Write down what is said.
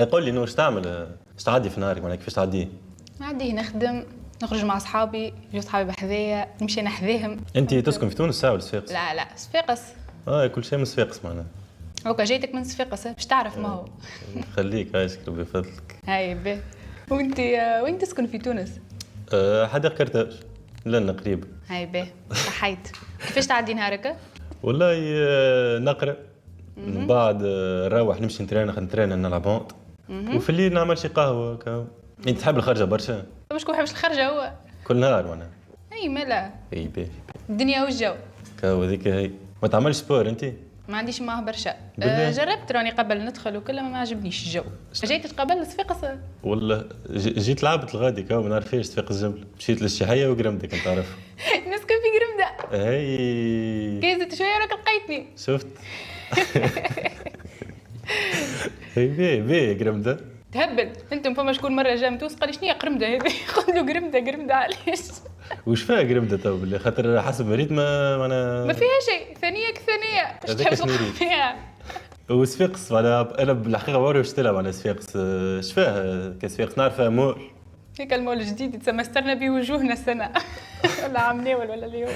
قول لي نور، اش تعمل؟ اش تعدي في نهارك؟ معناها كيفاش تعدي؟ عادي نخدم، نخرج مع صحابي، يجوا صحابي بحذايا، نمشي نحذاهم. انت تسكن في تونس ولا صفاقس؟ لا صفاقس. كل شيء من صفاقس معناها. هوكا جيتك من صفاقس باش تعرف ما هو. خليك عايشك ربي يفضلك. هاي باهي. وانت وين تسكن في تونس؟ حديقة كرتاج لنا قريب. هاي باهي صحيت. كيفاش تعدي نهارك؟ والله نقرا من بعد نروح نمشي نترينا نلعب هونت وفي الليل نعمل شي قهوه كاو. انت تحب الخرجه برشا؟ مش كون حبش الخرجه هو كل نهار وانا. اي ملا اي باهي الدنيا والجو. كاو هذيك هي. ما تعملش سبور انت؟ ما عنديش معاه برشا. بالله؟ جربت راني قبل ندخل وكل ما عجبنيش الجو. جيت قبل صفاقس. والله جيت لعبت الغادي كاو ما نعرفش صفاقس الجبل، مشيت للشحيه وقرمدك انت تعرف. نسكن في قرمده. هي كيزت شويه راك لقيتني. شفت. هي باهي قرمده. تهبل انتم. فما شكون مره جا متوس قال لي شنو هي قرمده هذه؟ قلت له قرمده علاش؟ وش فيها قرمده تو بالله؟ خاطر حسب مريت ما فيها شيء. ثانيه باش هذاك تحب شنو تلقى يريد؟ فيها. وصفاقس انا بالحقيقه ما عمري نلعب على صفاقس. اش فيها كصفاقس؟ نعرفها مول. هيك المول الجديد يتسمى استرنا به وجوهنا السنه. ولا عم ناول ولا اللي هو.